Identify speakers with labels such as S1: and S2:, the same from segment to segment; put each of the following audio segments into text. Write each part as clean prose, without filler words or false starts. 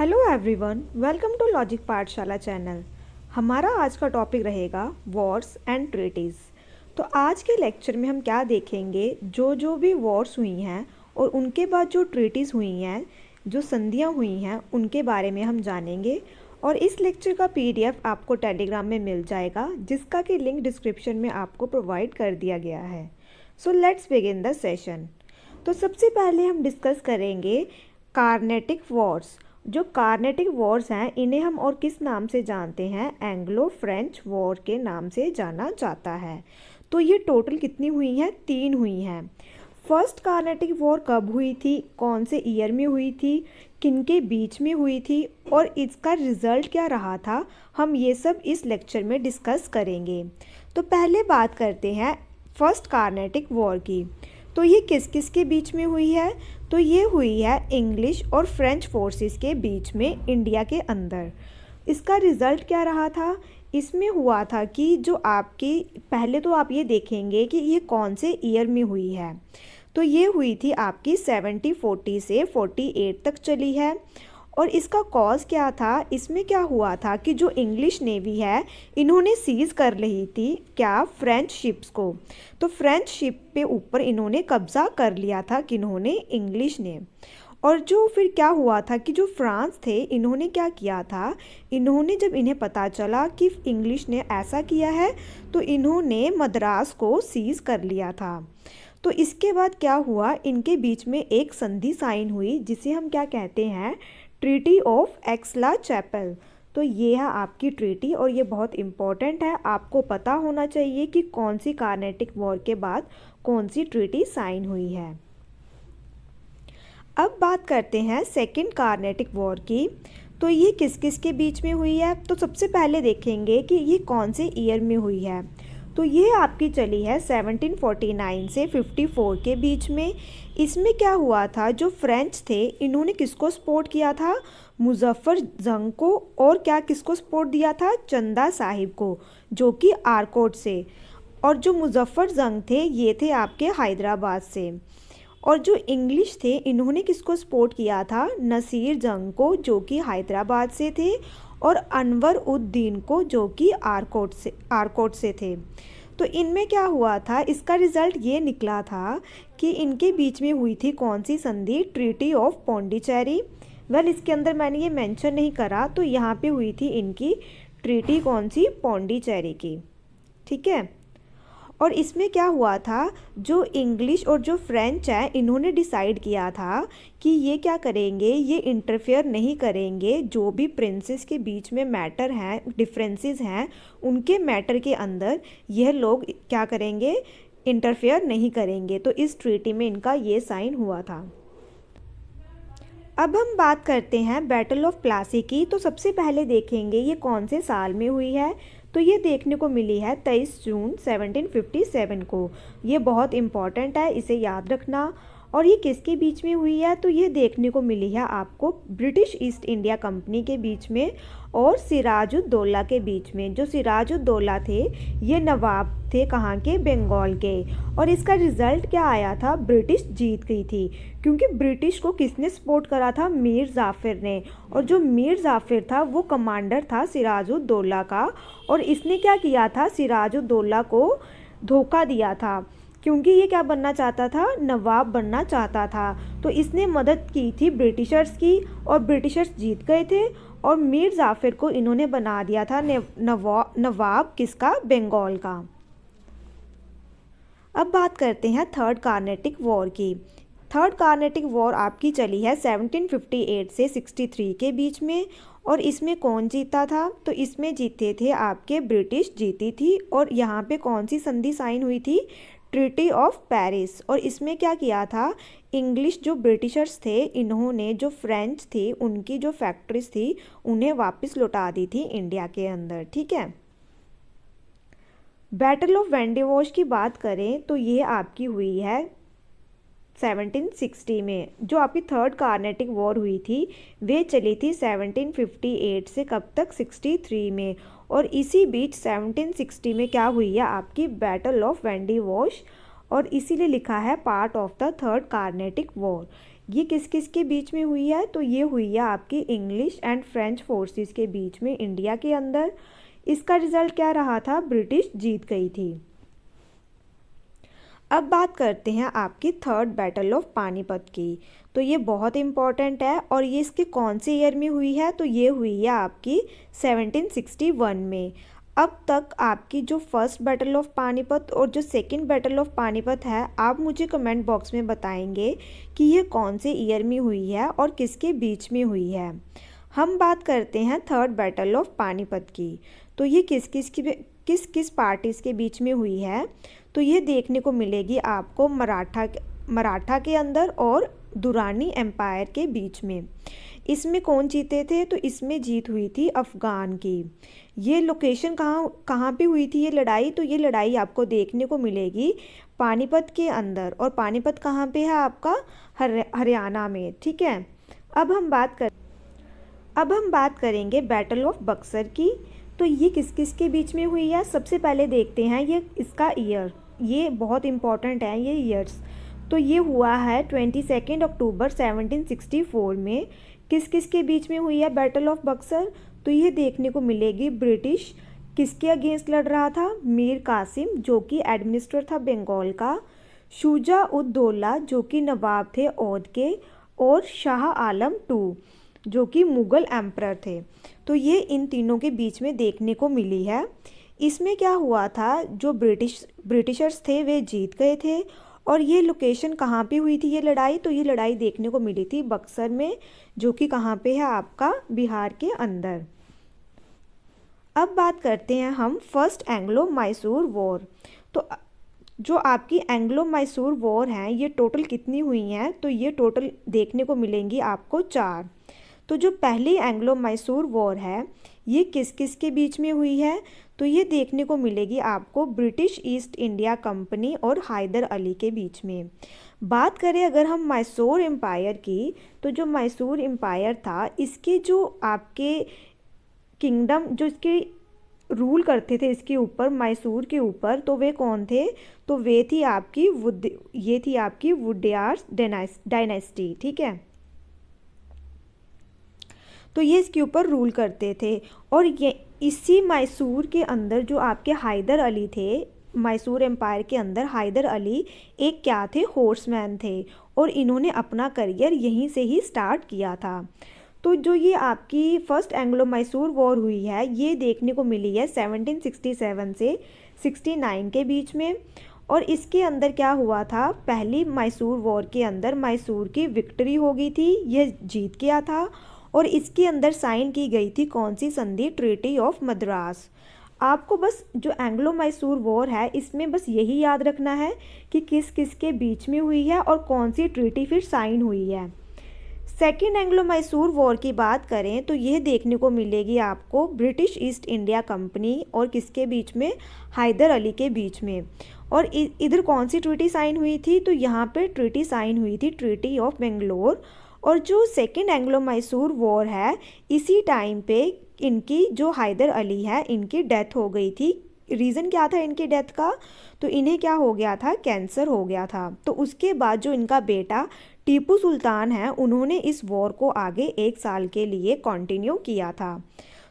S1: Hello everyone, welcome to logic Pathshala channel. हमारा आज का टॉपिक रहेगा वॉर्स एंड ट्रीटीज़। तो आज के लेक्चर में हम क्या देखेंगे, जो भी वॉर्स हुई हैं और उनके बाद जो ट्रीटीज़ हुई हैं, जो संधियां हुई हैं, उनके बारे में हम जानेंगे। और इस लेक्चर का पीडीएफ आपको टेलीग्राम में मिल जाएगा, जिसका कि लिंक डिस्क्रिप्शन में आपको प्रोवाइड कर दिया गया है। So let's begin the session. तो सबसे पहले हम डिस्कस करेंगे कार्नेटिक वॉर्स। जो कार्नेटिक वॉर्स हैं, इन्हें हम और किस नाम से जानते हैं? एंग्लो फ्रेंच वॉर के नाम से जाना जाता है। तो ये टोटल कितनी हुई हैं? 3 हुई हैं। फर्स्ट कार्नेटिक वॉर कब हुई थी, कौन से ईयर में हुई थी, किनके बीच में हुई थी और इसका रिजल्ट क्या रहा था, हम ये सब इस लेक्चर में डिस्कस करेंगे। तो पहले बात करते हैं फर्स्ट कार्नेटिक वॉर की। तो ये किस किस के बीच में हुई है? तो ये हुई है इंग्लिश और फ्रेंच फोर्सेस के बीच में, इंडिया के अंदर। इसका रिज़ल्ट क्या रहा था? इसमें हुआ था कि जो आपकी, पहले तो आप ये देखेंगे कि ये कौन से ईयर में हुई है। तो ये हुई थी आपकी 1740 से 48 तक चली है। और इसका कॉज क्या था? इसमें क्या हुआ था कि जो इंग्लिश नेवी है, इन्होंने सीज़ कर ली थी क्या? फ्रेंच शिप्स को। तो फ्रेंच शिप पे ऊपर इन्होंने कब्ज़ा कर लिया था, किन्होंने? इंग्लिश ने। और जो फिर क्या हुआ था कि जो फ्रांस थे, इन्होंने क्या किया था, इन्होंने जब इन्हें पता चला कि इंग्लिश ने ऐसा किया है, तो इन्होंने मद्रास को सीज़ कर लिया था। तो इसके बाद क्या हुआ, इनके बीच में एक संधि साइन हुई, जिसे हम क्या कहते हैं? Treaty of Aix-la-Chapelle. तो ये है आपकी ट्रीटी, और ये बहुत इम्पॉर्टेंट है। आपको पता होना चाहिए कि कौन सी कार्नेटिक वॉर के बाद कौन सी ट्रीटी साइन हुई है। अब बात करते हैं सेकंड कार्नेटिक वॉर की। तो ये किस किस के बीच में हुई है? तो सबसे पहले देखेंगे कि ये कौन से ईयर में हुई है। तो ये आपकी चली है 1749 से 54 के बीच में। इसमें क्या हुआ था, जो फ्रेंच थे, इन्होंने किसको सपोर्ट किया था? मुजफ्फर जंग को। और क्या किसको सपोर्ट दिया था? चंदा साहिब को, जो कि आरकोट से। और जो मुजफ्फर जंग थे, ये थे आपके हैदराबाद से। और जो इंग्लिश थे, इन्होंने किसको सपोर्ट किया था? नसीर जंग को, जो कि हैदराबाद से थे, और अनवर उद्दीन को, जो कि आरकोट से थे। तो इनमें क्या हुआ था, इसका रिजल्ट ये निकला था कि इनके बीच में हुई थी कौन सी संधि? Treaty of Pondicherry. वेल, इसके अंदर मैंने ये मेंशन नहीं करा, तो यहाँ पे हुई थी इनकी ट्रीटी कौन सी? पौंडीचेरी की। ठीक है। और इसमें क्या हुआ था, जो इंग्लिश और जो फ्रेंच है, इन्होंने डिसाइड किया था कि ये क्या करेंगे, ये इंटरफेयर नहीं करेंगे, जो भी प्रिंसेस के बीच में मैटर हैं, डिफरेंसेस हैं, उनके मैटर के अंदर यह लोग क्या करेंगे? इंटरफेयर नहीं करेंगे। तो इस ट्रीटी में इनका ये साइन हुआ था। अब हम बात करते हैं बैटल ऑफ प्लासी की। तो सबसे पहले देखेंगे ये कौन से साल में हुई है। तो ये देखने को मिली है 23 जून 1757 को। ये बहुत इम्पॉर्टेंट है, इसे याद रखना। और ये किसके बीच में हुई है? तो ये देखने को मिली है आपको ब्रिटिश ईस्ट इंडिया कंपनी के बीच में और सिराजुद्दौला के बीच में। जो सिराजुद्दौला थे, ये नवाब थे कहाँ के? बंगाल के। और इसका रिजल्ट क्या आया था? ब्रिटिश जीत गई थी, क्योंकि ब्रिटिश को किसने सपोर्ट करा था? मीर जाफिर ने। और जो मीर जाफिर था, वो कमांडर था सिराजुद्दौला का। और इसने क्या किया था? सिराजुद्दौला को धोखा दिया था, क्योंकि ये क्या बनना चाहता था? नवाब बनना चाहता था। तो इसने मदद की थी ब्रिटिशर्स की, और ब्रिटिशर्स जीत गए थे। और मीर जाफिर को इन्होंने बना दिया था नवाब किसका? बंगाल का। अब बात करते हैं थर्ड कार्नेटिक वॉर की। थर्ड कार्नेटिक वॉर आपकी चली है 1758 से 63 के बीच में। और इसमें कौन जीता था? तो इसमें जीते थे आपके ब्रिटिश जीती थी। और यहाँ पे कौन सी संधि साइन हुई थी? Treaty of Paris. और इसमें क्या किया था? इंग्लिश जो ब्रिटिशर्स थे, इन्होंने जो फ्रेंच थी, उनकी जो फैक्ट्रीज थी, उन्हें वापस लौटा दी थी इंडिया के अंदर। ठीक है। बैटल ऑफ वेंडिवॉश की बात करें तो ये आपकी हुई है 1760 में। जो आपकी थर्ड कार्नेटिक वॉर हुई थी, वे चली थी 1758 से कब तक? 63 में। और इसी बीच 1760 में क्या हुई है आपकी? Battle of Wandiwash. और इसीलिए लिखा है part of the third Carnatic war. ये किस किस के बीच में हुई है? तो ये हुई है आपकी इंग्लिश एंड फ्रेंच फोर्सेस के बीच में इंडिया के अंदर। इसका रिजल्ट क्या रहा था? ब्रिटिश जीत गई थी। अब बात करते हैं आपकी थर्ड बैटल ऑफ पानीपत की। तो ये बहुत इम्पॉर्टेंट है और ये इसके कौन से ईयर में हुई है? तो ये हुई है आपकी 1761 में। अब तक आपकी जो फर्स्ट बैटल ऑफ पानीपत और जो सेकंड बैटल ऑफ पानीपत है, आप मुझे कमेंट बॉक्स में बताएंगे कि ये कौन से ईयर में हुई है और किसके बीच में हुई है। हम बात करते हैं थर्ड बैटल ऑफ पानीपत की। तो ये किस किस पार्टीज के बीच में हुई है? तो ये देखने को मिलेगी आपको मराठा के अंदर और दुरानी एम्पायर के बीच में। इसमें कौन जीते थे? तो इसमें जीत हुई थी अफ़गान की। ये लोकेशन कहाँ पे हुई थी ये लड़ाई? तो ये लड़ाई आपको देखने को मिलेगी पानीपत के अंदर। और पानीपत कहाँ पे है? आपका हरियाणा में। ठीक है। अब हम बात करेंगे बैटल ऑफ बक्सर की। तो ये किस किस के बीच में हुई है? सबसे पहले देखते हैं ये इसका ईयर। ये बहुत इम्पॉर्टेंट है ये ईयर्स। तो ये हुआ है 22 अक्टूबर 1764 में। किस किस के बीच में हुई है बैटल ऑफ बक्सर? तो ये देखने को मिलेगी ब्रिटिश किसके अगेंस्ट लड़ रहा था? मीर कासिम जो कि एडमिनिस्ट्रेटर था बंगाल का, शुजा उद दौला जो कि नवाब थे औध के, और शाह आलम टू जो कि मुग़ल एम्परर थे। तो ये इन तीनों के बीच में देखने को मिली है। इसमें क्या हुआ था? जो ब्रिटिशर्स थे वे जीत गए थे। और ये लोकेशन कहाँ पे हुई थी ये लड़ाई? तो ये लड़ाई देखने को मिली थी बक्सर में, जो कि कहाँ पे है? आपका बिहार के अंदर। अब बात करते हैं हम फर्स्ट एंग्लो मैसूर वॉर। तो जो आपकी एंग्लो मैसूर वॉर हैं ये टोटल कितनी हुई हैं? तो ये टोटल देखने को मिलेंगी आपको 4। तो जो पहली एंग्लो मैसूर वॉर है ये किस किस के बीच में हुई है? तो ये देखने को मिलेगी आपको ब्रिटिश ईस्ट इंडिया कंपनी और हैदर अली के बीच में। बात करें अगर हम मैसूर एम्पायर की, तो जो मैसूर एम्पायर था इसके जो आपके किंगडम जो इसके रूल करते थे इसके ऊपर, मैसूर के ऊपर, तो वे कौन थे? तो वे थी आपकी वुडियार्स डायनेस्टी। ठीक है। तो ये इसके ऊपर रूल करते थे। और ये इसी मैसूर के अंदर जो आपके हैदर अली थे, मैसूर एम्पायर के अंदर हैदर अली एक क्या थे? हॉर्समैन थे। और इन्होंने अपना करियर यहीं से ही स्टार्ट किया था। तो जो ये आपकी फर्स्ट एंग्लो मैसूर वॉर हुई है ये देखने को मिली है 1767 से 69 के बीच में। और इसके अंदर क्या हुआ था? पहली मैसूर वॉर के अंदर मैसूर की विक्ट्री हो गई थी, यह जीत गया था। और इसके अंदर साइन की गई थी कौन सी संधि? Treaty of Madras. आपको बस जो एंग्लो मैसूर वॉर है इसमें बस यही याद रखना है कि किस किस के बीच में हुई है और कौन सी ट्रीटी फिर साइन हुई है। सेकेंड एंग्लो मैसूर वॉर की बात करें तो यह देखने को मिलेगी आपको ब्रिटिश ईस्ट इंडिया कंपनी और किसके बीच में? हैदर अली के बीच में। और इधर कौन सी ट्रीटी साइन हुई थी? तो यहाँ पे ट्रीटी साइन हुई थी ट्रीटी ऑफ बेंगलोर। और जो सेकेंड एंग्लो मैसूर वॉर है इसी टाइम पे इनकी जो हैदर अली है इनकी डेथ हो गई थी। रीज़न क्या था इनकी डेथ का? तो इन्हें क्या हो गया था? कैंसर हो गया था। तो उसके बाद जो इनका बेटा टीपू सुल्तान है उन्होंने इस वॉर को आगे 1 साल के लिए कंटिन्यू किया था।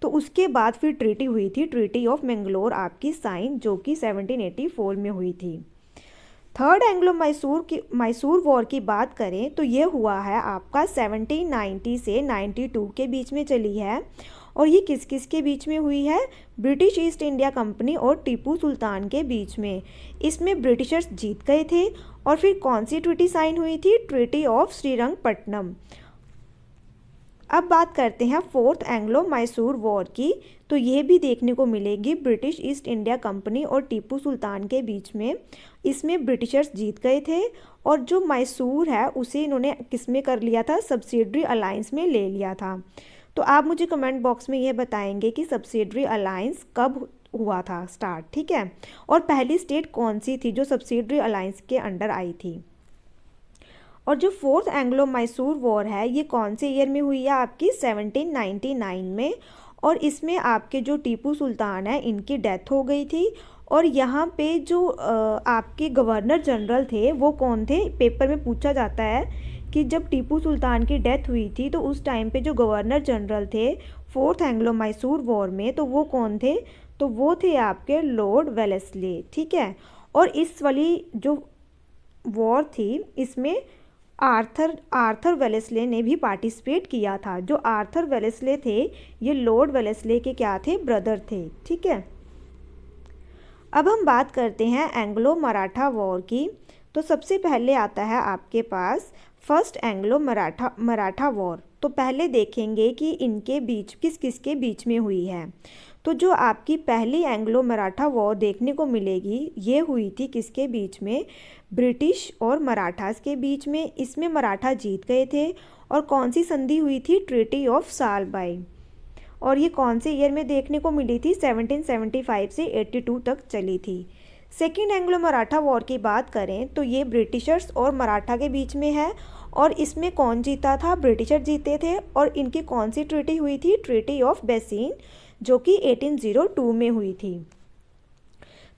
S1: तो उसके बाद फिर ट्रीटी हुई थी, ट्रीटी ऑफ मैंगलोर आपकी साइन, जो कि 1784 में हुई थी। थर्ड एंग्लो मैसूर वॉर की बात करें तो ये हुआ है आपका 1790 से 92 के बीच में चली है। और ये किस किस के बीच में हुई है? ब्रिटिश ईस्ट इंडिया कंपनी और टीपू सुल्तान के बीच में। इसमें ब्रिटिशर्स जीत गए थे। और फिर कौन सी ट्रीटी साइन हुई थी? Treaty of Srirangapatnam. अब बात करते हैं फोर्थ एंग्लो मैसूर वॉर की। तो ये भी देखने को मिलेगी ब्रिटिश ईस्ट इंडिया कंपनी और टीपू सुल्तान के बीच में। इसमें ब्रिटिशर्स जीत गए थे और जो मैसूर है उसे इन्होंने किस में कर लिया था? सब्सिडरी अलायंस में ले लिया था। तो आप मुझे कमेंट बॉक्स में ये बताएंगे कि सब्सिडरी अलायंस कब हुआ था स्टार्ट। ठीक है। और पहली स्टेट कौन सी थी जो सब्सिडरी अलायंस के अंडर आई थी? और जो फोर्थ एंग्लो मैसूर वॉर है ये कौन से ईयर में हुई है? आपकी 1799 में। और इसमें आपके जो टीपू सुल्तान है इनकी डेथ हो गई थी। और यहाँ पे जो आपके गवर्नर जनरल थे वो कौन थे? पेपर में पूछा जाता है कि जब टीपू सुल्तान की डेथ हुई थी तो उस टाइम पे जो गवर्नर जनरल थे फोर्थ एंग्लो मैसूर वॉर में, तो वो कौन थे? तो वो थे आपके लॉर्ड वेलेस्ली, ठीक है। और इस वाली जो वॉर थी इसमें आर्थर आर्थर वेलेस्ले ने भी पार्टिसिपेट किया था। जो आर्थर वेलेस्ले थे ये लॉर्ड वेलेस्ले के क्या थे? ब्रदर थे, ठीक है। अब हम बात करते हैं एंग्लो मराठा वॉर की। तो सबसे पहले आता है आपके पास फर्स्ट एंग्लो मराठा वॉर। तो पहले देखेंगे कि इनके बीच किस किस के बीच में हुई है। तो जो आपकी पहली एंग्लो मराठा वॉर देखने को मिलेगी ये हुई थी किसके बीच में? ब्रिटिश और मराठास के बीच में। इसमें मराठा जीत गए थे। और कौन सी संधि हुई थी? Treaty of Salbai. और ये कौन से ईयर में देखने को मिली थी? 1775 से 82 तक चली थी। सेकेंड एंग्लो मराठा वॉर की बात करें तो ये ब्रिटिशर्स और मराठा के बीच में है। और इसमें कौन जीता था? ब्रिटिशर जीते थे। और इनकी कौन सी ट्रीटी हुई थी? ट्रीटी ऑफ बेसिन, जो कि 1802 में हुई थी।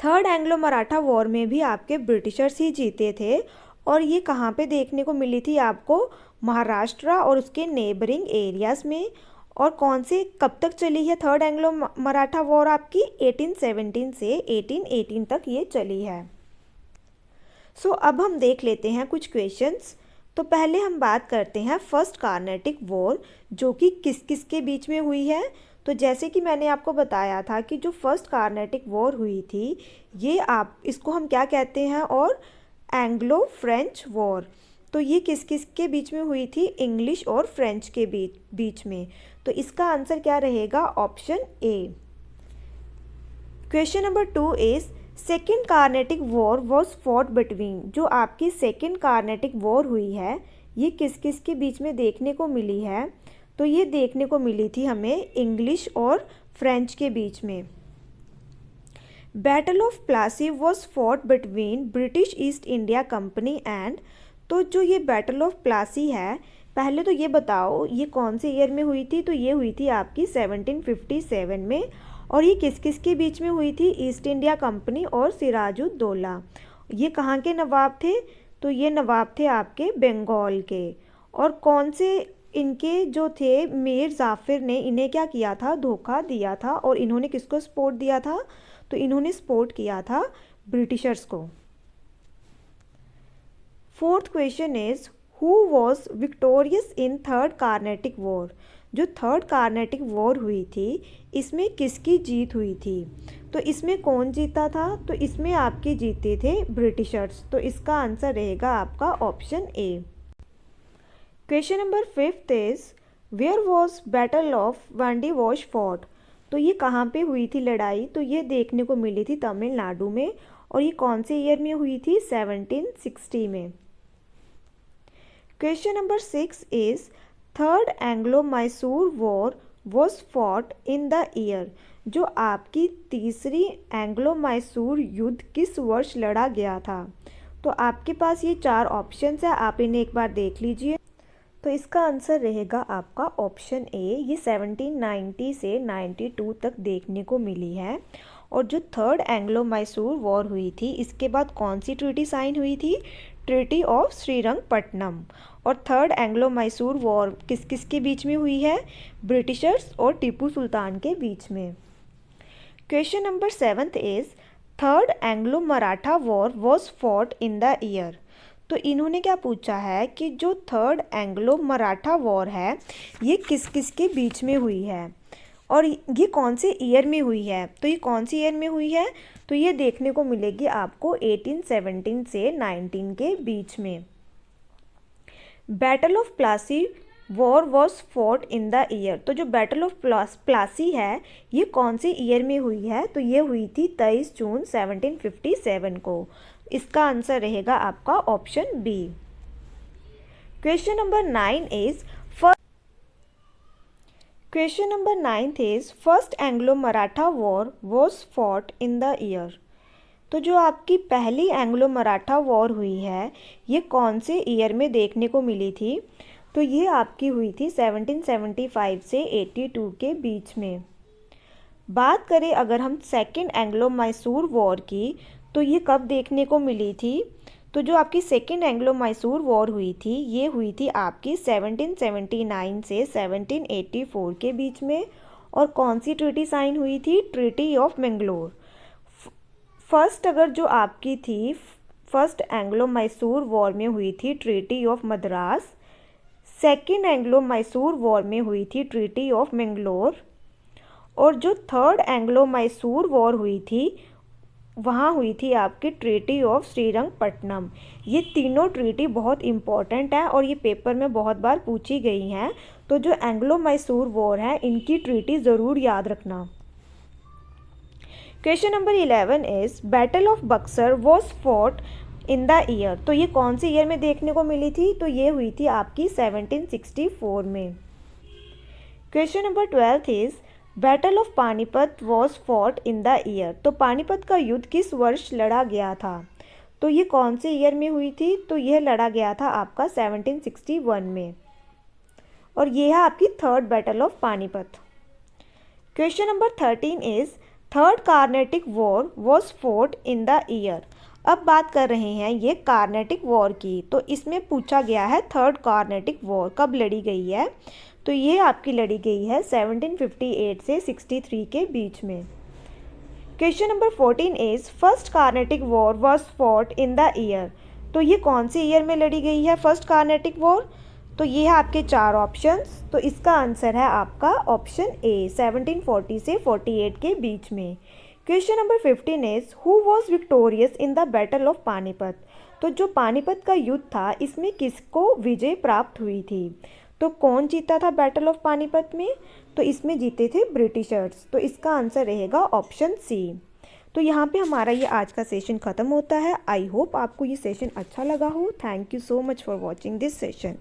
S1: थर्ड एंग्लो मराठा वॉर में भी आपके ब्रिटिशर्स ही जीते थे। और ये कहाँ पे देखने को मिली थी आपको? महाराष्ट्र और उसके नेबरिंग एरियाज़ में। और कौन से कब तक चली है थर्ड एंग्लो मराठा वॉर आपकी? 1817 से 1818 तक ये चली है। अब हम देख लेते हैं कुछ क्वेश्चंस। तो पहले हम बात करते हैं फर्स्ट कार्नेटिक वॉर, जो कि किस किस के बीच में हुई है। तो जैसे कि मैंने आपको बताया था कि जो फर्स्ट कार्नेटिक वॉर हुई थी ये आप इसको हम क्या कहते हैं? और एंग्लो फ्रेंच वॉर। तो ये किस किस के बीच में हुई थी? इंग्लिश और फ्रेंच के बीच में। तो इसका आंसर क्या रहेगा? Option A. Question number 2 is second Carnatic war was fought between. जो आपकी सेकेंड कार्नेटिक वॉर हुई है ये किस किस के बीच में देखने को मिली है? तो ये देखने को मिली थी हमें इंग्लिश और फ्रेंच के बीच में। Battle of Plassey was fought between British east India company and. तो जो ये बैटल ऑफ प्लासी है, पहले तो ये बताओ ये कौन से ईयर में हुई थी? तो ये हुई थी आपकी 1757 में। और ये किस किस के बीच में हुई थी? ईस्ट इंडिया कंपनी और सिराजुद्दौला। ये कहाँ के नवाब थे? तो ये नवाब थे आपके बंगाल के। और कौन से इनके जो थे मीर जाफिर ने इन्हें क्या किया था? धोखा दिया था। और इन्होंने किसको सपोर्ट दिया था? तो इन्होंने सपोर्ट किया था ब्रिटिशर्स को। Fourth question is who was victorious in third Carnatic war. जो थर्ड कार्नेटिक वॉर हुई थी इसमें किसकी जीत हुई थी? तो इसमें कौन जीता था? तो इसमें आपके जीते थे ब्रिटिशर्स। तो इसका आंसर रहेगा आपका option A. Question number 5 is where was battle of Wandiwash fort. तो ये कहाँ पे हुई थी लड़ाई? तो ये देखने को मिली थी तमिलनाडु में। और ये कौन से ईयर में हुई थी? 1760 में। Question number 6 is third Anglo Mysore war was fought in the year. जो आपकी तीसरी एंग्लो मैसूर युद्ध किस वर्ष लड़ा गया था? तो आपके पास ये 4 ऑप्शंस है, आप इन्हें एक बार देख लीजिए। तो इसका आंसर रहेगा आपका ऑप्शन ए। ये 1790 से 92 तक देखने को मिली है। और जो थर्ड एंग्लो मैसूर वॉर हुई थी इसके बाद कौन सी ट्रीटी साइन हुई थी? Treaty of Srirangapatnam. और थर्ड एंग्लो मैसूर वॉर किस किस के बीच में हुई है? ब्रिटिशर्स और टीपू सुल्तान के बीच में। Question number 7 is third Anglo Maratha war was fought in the year. तो इन्होंने क्या पूछा है कि जो थर्ड एंग्लो मराठा वॉर है ये किस किस के बीच में हुई है और ये कौन से ईयर में हुई है? तो ये कौन सी ईयर में हुई है? तो ये देखने को मिलेगी आपको 1817 से 19 के बीच में। Battle of Plassey war was fought in the year. तो जो बैटल ऑफ प्लासी है ये कौन से ईयर में हुई है? तो ये हुई थी 23 जून 1757 को। इसका आंसर रहेगा आपका option B. Question number 9 is question number 9 is first Anglo Maratha war was fought in the year. तो जो आपकी पहली एंग्लो मराठा वॉर हुई है ये कौन से ईयर में देखने को मिली थी? तो ये आपकी हुई थी 1775 से 82 के बीच में। बात करें अगर हम सेकेंड एंग्लो मैसूर वॉर की तो ये कब देखने को मिली थी? तो जो आपकी सेकेंड एंग्लो मैसूर वॉर हुई थी, ये हुई थी आपकी 1779 से 1784 के बीच में। और कौन सी ट्रीटी साइन हुई थी? Treaty of Mangalore. फर्स्ट अगर जो आपकी थी फर्स्ट एंग्लो मैसूर वॉर में हुई थी treaty of Madras, second Anglo Mysore war में हुई थी ट्रीटी ऑफ मैंगलोर, और जो थर्ड एंग्लो मैसूर वॉर हुई थी वहाँ हुई थी आपकी ट्रीटी ऑफ श्रीरंगपट्टनम। ये तीनों ट्रीटी बहुत इम्पॉर्टेंट हैं और ये पेपर में बहुत बार पूछी गई हैं। तो जो एंग्लो मैसूर वॉर है इनकी ट्रीटी ज़रूर याद रखना। Question number 11 is battle of Buxar was fought in the year. तो ये कौन सी ईयर में देखने को मिली थी? तो ये हुई थी आपकी 1764 में। Question number 12 is battle of Panipat was fought in the year. तो पानीपत का युद्ध किस वर्ष लड़ा गया था? तो ये कौन से ईयर में हुई थी? तो यह लड़ा गया था आपका 1761 में, और ये है आपकी third battle of Panipat. Question number 13 is third Carnatic war was fought in the year. अब बात कर रहे हैं ये कार्नेटिक वॉर की, तो इसमें पूछा गया है थर्ड कार्नेटिक वॉर कब लड़ी गई है। तो ये आपकी लड़ी गई है 1758 से 63 के बीच में। Question number 14 is first Carnatic war was fought in the year. तो ये कौन से ईयर में लड़ी गई है फर्स्ट कार्नेटिक वॉर? तो ये है आपके चार ऑप्शंस, तो इसका आंसर है आपका ऑप्शन ए 1740 से 48 के बीच में। Question number 15 is who was victorious in the battle of Panipat. तो जो पानीपत का युद्ध था इसमें किसको विजय प्राप्त हुई थी? तो कौन जीता था बैटल ऑफ पानीपत में? तो इसमें जीते थे ब्रिटिशर्स। तो इसका आंसर रहेगा ऑप्शन सी। तो यहाँ पे हमारा ये आज का सेशन ख़त्म होता है। आई होप आपको ये सेशन अच्छा लगा हो। Thank you so much for watching this session.